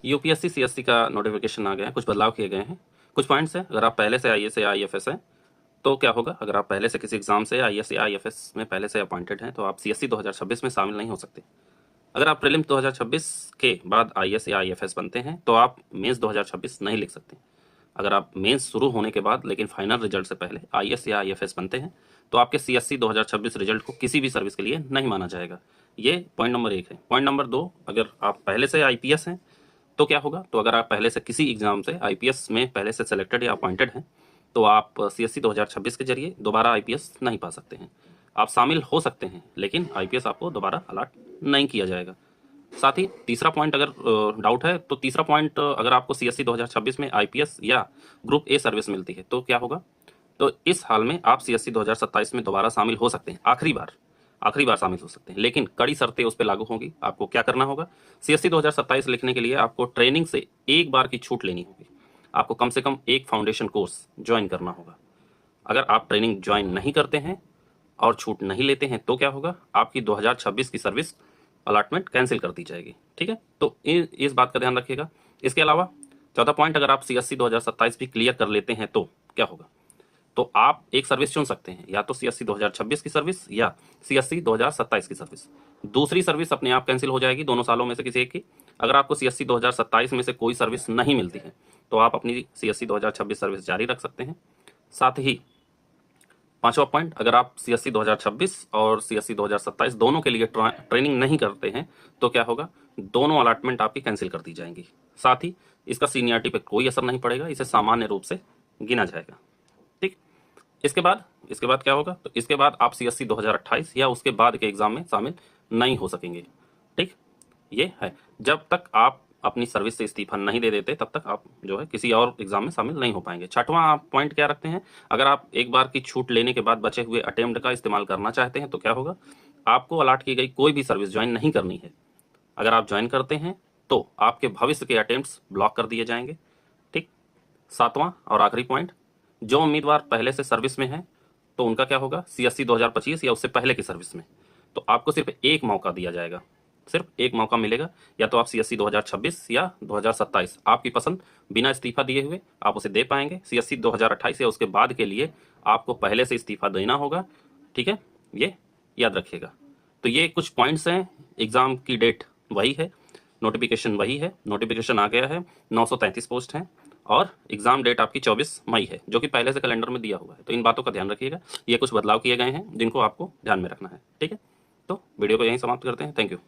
UPSC CSC का notification आ गया है, कुछ बदलाव किए गए हैं। कुछ पॉइंट्स हैं, अगर आप पहले से आईएएस या आईएफएस हैं तो क्या होगा, अगर आप पहले से किसी एग्जाम से आईएएस या आईएफएस में पहले से अपॉइंटेड हैं तो आप सीएससी 2026 में शामिल नहीं हो सकते। अगर आप प्रीलिम 2026 के बाद आईएएस या आईएफएस बनते हैं तो आप मेंस 2026 नहीं लिख सकते। अगर आप मेंस शुरू होने के बाद लेकिन फाइनल रिजल्ट से पहले आईएएस या आईएफएस बनते हैं तो आपके सीएससी 2026 रिजल्ट को किसी भी सर्विस के लिए नहीं माना जाएगा। ये पॉइंट नंबर 1 है। पॉइंट नंबर 2, अगर आप पहले से आईपीएस हैं तो क्या होगा, तो अगर आप पहले से किसी एग्जाम से आईपीएस में पहले से सेलेक्टेड या अपॉइंटेड हैं तो आप सीएससी 2026 के जरिए दोबारा आईपीएस नहीं पा सकते हैं। आप शामिल हो सकते हैं लेकिन आईपीएस आपको दोबारा अलॉट नहीं किया जाएगा। साथ ही तीसरा पॉइंट, अगर डाउट है तो तीसरा पॉइंट, अगर आपको सीएससी 2026 में आईपीएस या ग्रुप ए सर्विस मिलती है तो क्या होगा, तो इस हाल में आप सीएससी 2027 में दोबारा शामिल हो सकते हैं, आखिरी बार शामिल हो सकते हैं, लेकिन कड़ी शर्तें उस पर लागू होंगी। आपको क्या करना होगा, सीएससी 2027 लिखने के लिए आपको ट्रेनिंग से एक बार की छूट लेनी होगी। आपको कम से कम एक फाउंडेशन कोर्स ज्वाइन करना होगा। अगर आप ट्रेनिंग ज्वाइन नहीं करते हैं और छूट नहीं लेते हैं तो क्या होगा, आपकी 2026 की सर्विस अलॉटमेंट कैंसिल कर दी जाएगी। ठीक है, तो इस बात का ध्यान रखिएगा। इसके अलावा चौथा पॉइंट, अगर आप सीएससी 2027 भी क्लियर कर लेते हैं तो क्या होगा, तो आप एक सर्विस चुन सकते हैं, या तो सीएससी 2026 की सर्विस या सीएससी 2027 की सर्विस। दूसरी सर्विस अपने आप कैंसिल हो जाएगी दोनों सालों में से किसी एक की। अगर आपको सीएससी 2027 में से कोई सर्विस नहीं मिलती है तो आप अपनी सीएससी 2026 सर्विस जारी रख सकते हैं। साथ ही पांचवा पॉइंट, अगर आप सीएससी 2026 और सीएससी 2027 दोनों के लिए ट्रेनिंग नहीं करते हैं तो क्या होगा, दोनों अलॉटमेंट आपकी कैंसिल कर दी जाएंगी। साथ ही इसका सीनियरिटी पे कोई असर नहीं पड़ेगा, इसे सामान्य रूप से गिना जाएगा। ठीक, इसके बाद क्या होगा, तो इसके बाद आप सीएससी 2028 या उसके बाद के एग्जाम में शामिल नहीं हो सकेंगे। ठीक, ये है, जब तक आप अपनी सर्विस से इस्तीफा नहीं दे देते तब तक आप जो है किसी और एग्जाम में शामिल नहीं हो पाएंगे। छठवां आप पॉइंट क्या रखते हैं, अगर आप एक बार की छूट लेने के बाद बचे हुए अटेम्प्ट का इस्तेमाल करना चाहते हैं तो क्या होगा, आपको अलॉट की गई कोई भी सर्विस ज्वाइन नहीं करनी है। अगर आप ज्वाइन करते हैं तो आपके भविष्य के अटेम्प्ट्स ब्लॉक कर दिए जाएंगे। ठीक, सातवां और आखिरी पॉइंट, जो उम्मीदवार पहले से सर्विस में है तो उनका क्या होगा, सीएससी 2025 या उससे पहले की सर्विस में तो आपको सिर्फ एक मौका दिया जाएगा, सिर्फ एक मौका मिलेगा। या तो आप सीएससी 2026 या 2027 आपकी पसंद, बिना इस्तीफा दिए हुए आप उसे दे पाएंगे। सीएससी 2028 या उसके बाद के लिए आपको पहले से इस्तीफा देना होगा। ठीक है, ये याद रखिएगा। तो ये कुछ पॉइंट्स हैं। एग्जाम की डेट वही है, नोटिफिकेशन वही है, नोटिफिकेशन आ गया है, 933 पोस्ट हैं और एग्जाम डेट आपकी 24 मई है, जो कि पहले से कैलेंडर में दिया हुआ है। तो इन बातों का ध्यान रखिएगा, ये कुछ बदलाव किए गए हैं जिनको आपको ध्यान में रखना है। ठीक है, तो वीडियो को यहीं समाप्त करते हैं। Thank you.